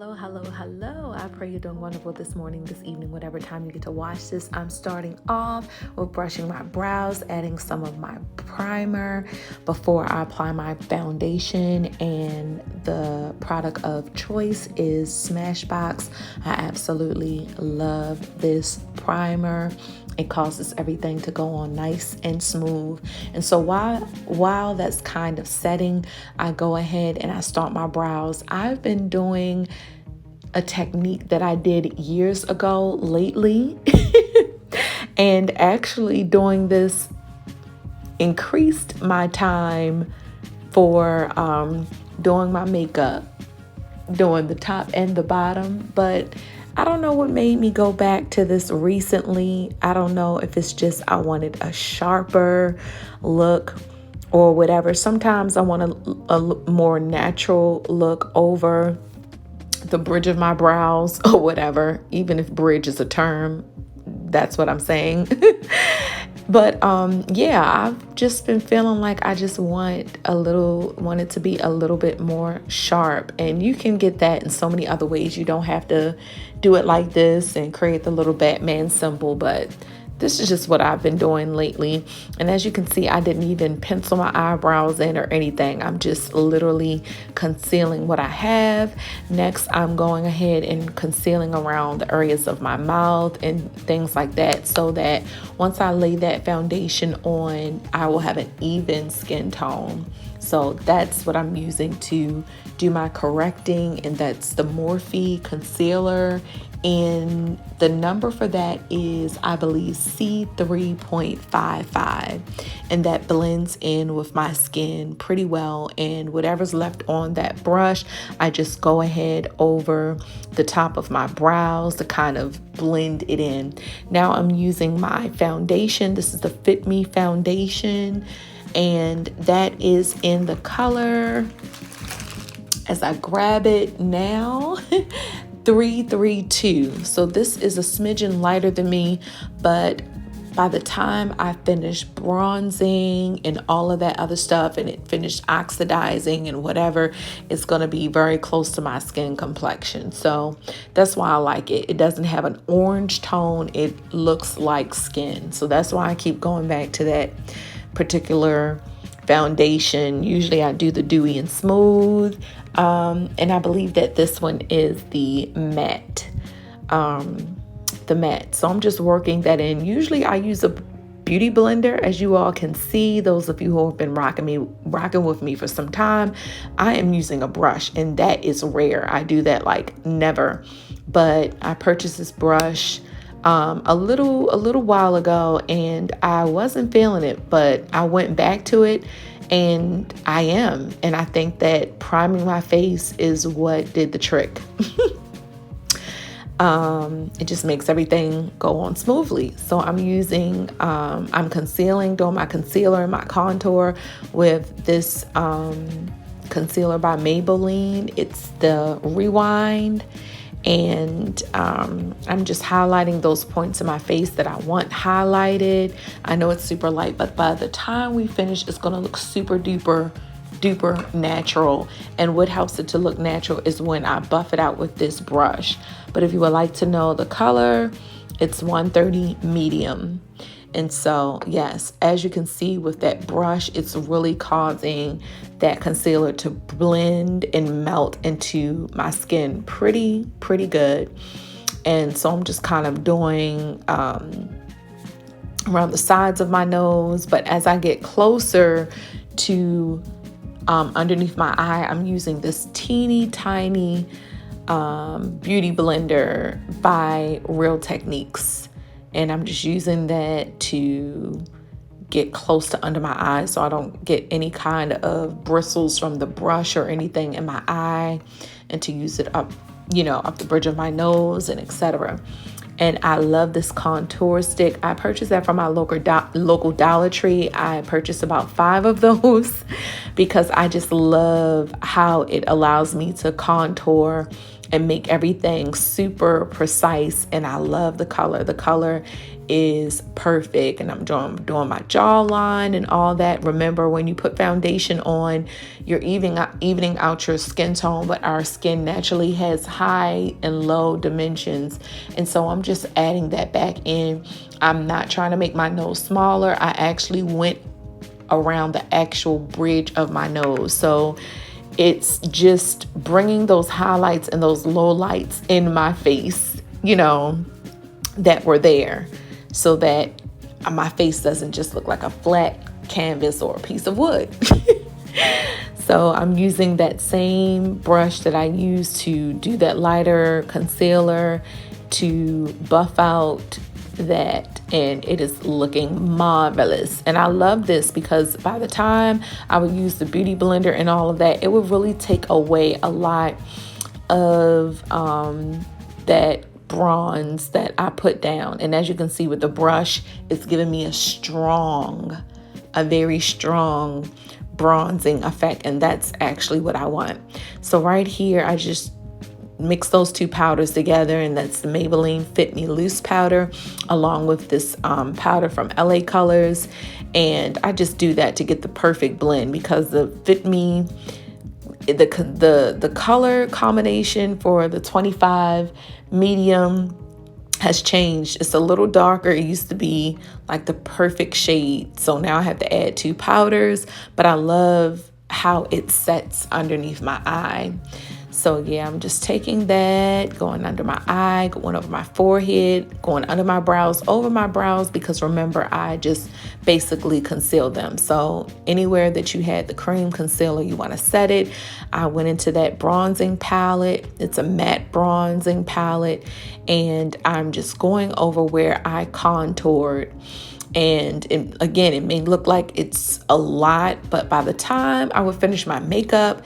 Hello, hello, hello. I pray you're doing wonderful this morning, this evening, whatever time you get to watch this. I'm starting off with brushing my brows, adding some of my primer before I apply my foundation. And the product of choice is Smashbox. I absolutely love this primer. It causes everything to go on nice and smooth. And so while that's kind of setting, I go ahead and I start my brows. I've been doing a technique that I did years ago lately. And actually doing this increased my time for doing my makeup, doing the top and the bottom. But I don't know what made me go back to this recently. I don't know if it's just I wanted a sharper look or whatever. Sometimes I want a more natural look over the bridge of my brows or whatever, even if bridge is a term. That's what I'm saying. But yeah, I've just been feeling like I just want it to be a little bit more sharp. And you can get that in so many other ways. You don't have to do it like this and create the little Batman symbol, but this is just what I've been doing lately. And as you can see, I didn't even pencil my eyebrows in or anything. I'm just literally concealing what I have. Next, I'm going ahead and concealing around the areas of my mouth and things like that, so that once I lay that foundation on, I will have an even skin tone. So that's what I'm using to do my correcting, and that's the Morphe Concealer. And the number for that is, I believe, C3.55. And that blends in with my skin pretty well. And whatever's left on that brush, I just go ahead over the top of my brows to kind of blend it in. Now I'm using my foundation. This is the Fit Me foundation. And that is in the color, as I grab it now, 332. So this is a smidgen lighter than me, but by the time I finish bronzing and all of that other stuff, and it finished oxidizing and whatever, it's going to be very close to my skin complexion. So that's why I like it. It doesn't have an orange tone. It looks like skin. So that's why I keep going back to that particular foundation. Usually I do the dewy and smooth, and I believe that this one is the matte. So I'm just working that in. Usually I use a beauty blender, as you all can see. Those of you who have been rocking with me for some time, I am using a brush, and that is rare. I do that like never. But I purchased this brush a little while ago, and I wasn't feeling it, but I went back to it, and I am. And I think that priming my face is what did the trick. It just makes everything go on smoothly. So I'm using, I'm concealing, doing my concealer and my contour with this concealer by Maybelline. It's the Rewind. And I'm just highlighting those points in my face that I want highlighted. I know it's super light, but by the time we finish, it's going to look super duper natural. And what helps it to look natural is when I buff it out with this brush. But if you would like to know the color, it's 130 medium. And so, yes, as you can see with that brush, it's really causing that concealer to blend and melt into my skin pretty good. And so I'm just kind of doing around the sides of my nose. But as I get closer to underneath my eye, I'm using this teeny tiny beauty blender by Real Techniques. And I'm just using that to get close to under my eyes so I don't get any kind of bristles from the brush or anything in my eye, and to use it up, up the bridge of my nose and etc. And I love this contour stick. I purchased that from my local Dollar Tree. I purchased about 5 of those because I just love how it allows me to contour and make everything super precise. And I love the color. The color is perfect. And I'm doing my jawline and all that. Remember, when you put foundation on, you're evening out your skin tone, but our skin naturally has high and low dimensions. And so I'm just adding that back in. I'm not trying to make my nose smaller. I actually went around the actual bridge of my nose. So it's just bringing those highlights and those lowlights in my face, that were there, so that my face doesn't just look like a flat canvas or a piece of wood. So I'm using that same brush that I used to do that lighter concealer to buff out that, and it is looking marvelous. And I love this because by the time I would use the beauty blender and all of that, it would really take away a lot of that bronze that I put down. And as you can see with the brush, it's giving me a very strong bronzing effect, and that's actually what I want. So right here, I just mix those two powders together, and that's the Maybelline Fit Me Loose powder along with this powder from LA Colors. And I just do that to get the perfect blend, because the Fit Me, the color combination for the 25 medium has changed. It's a little darker. It used to be like the perfect shade, so now I have to add 2 powders, but I love how it sets underneath my eye. So yeah, I'm just taking that, going under my eye, going over my forehead, going under my brows, over my brows, because remember, I just basically conceal them. So anywhere that you had the cream concealer, you want to set it. I went into that bronzing palette. It's a matte bronzing palette, and I'm just going over where I contoured. And again, it may look like it's a lot, but by the time I would finish my makeup,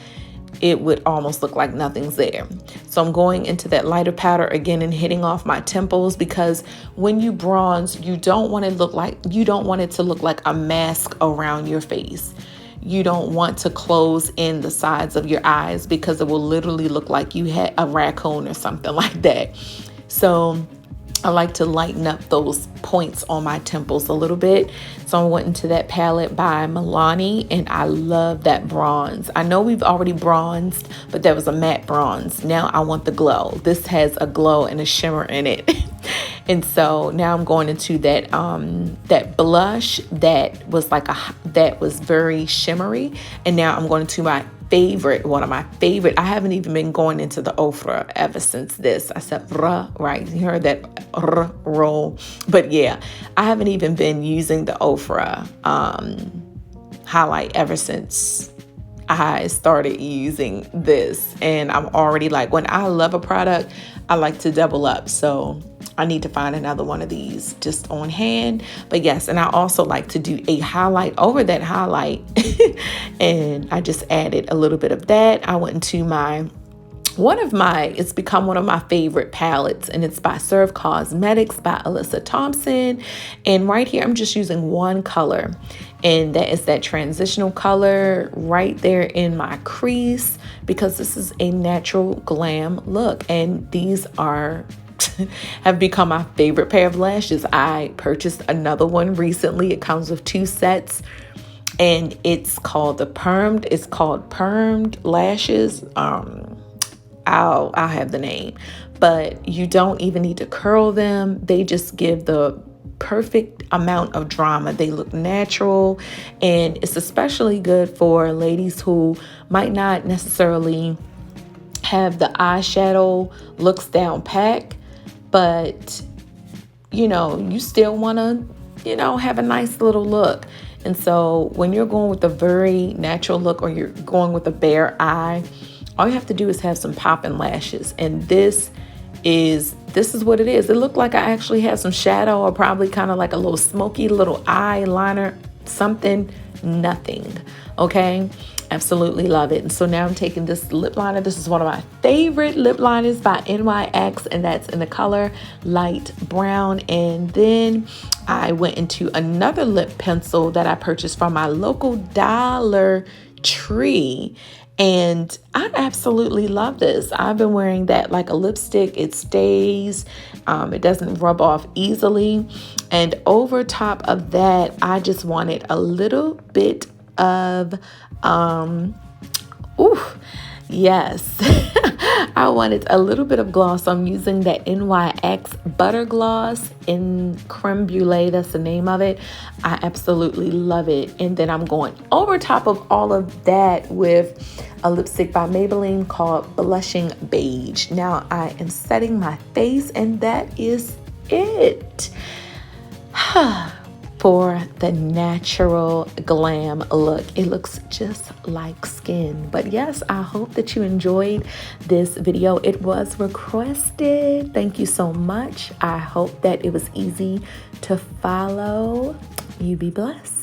it would almost look like nothing's there. So I'm going into that lighter powder again and hitting off my temples, because when you bronze, you don't want it to look like a mask around your face. You don't want to close in the sides of your eyes, because it will literally look like you had a raccoon or something like that. So I like to lighten up those points on my temples a little bit. So I went into that palette by Milani, and I love that bronze. I know we've already bronzed, but that was a matte bronze. Now I want the glow. This has a glow and a shimmer in it. And so now I'm going into that that blush that was very shimmery. And now I'm going into one of my favorite. I haven't even been going into the Ofra ever since this. I said right. You heard that roll. But yeah, I haven't even been using the Ofra highlight ever since I started using this. And I'm already like, when I love a product, I like to double up. So I need to find another one of these just on hand. But yes, and I also like to do a highlight over that highlight. And I just added a little bit of that. I went into it's become one of my favorite palettes, and it's by Serve Cosmetics by Alyssa Thompson. And right here, I'm just using one color, and that is that transitional color right there in my crease, because this is a natural glam look, and these have become my favorite pair of lashes. I purchased another one recently. It comes with 2 sets, and it's called Permed Lashes. I'll have the name, but you don't even need to curl them. They just give the perfect amount of drama. They look natural, and it's especially good for ladies who might not necessarily have the eyeshadow looks down pat, but you still want to have a nice little look. And so when you're going with a very natural look, or you're going with a bare eye, all you have to do is have some popping lashes. And this is what it is. It looked like I actually had some shadow, or probably kind of like a little smoky little eyeliner, something, nothing. Okay, absolutely love it. And so now I'm taking this lip liner. This is one of my favorite lip liners by NYX, and that's in the color light brown. And then I went into another lip pencil that I purchased from my local Dollar Tree, And I absolutely love this. I've been wearing that like a lipstick. It stays, it doesn't rub off easily. And over top of that, I just wanted a little bit of, yes, I wanted a little bit of gloss. I'm using that NYX Butter Gloss in Creme Brulee. That's the name of it. I absolutely love it. And then I'm going over top of all of that with a lipstick by Maybelline called Blushing Beige. Now I am setting my face, and that is it. For the natural glam look. It looks just like skin. But yes, I hope that you enjoyed this video. It was requested. Thank you so much. I hope that it was easy to follow. You be blessed.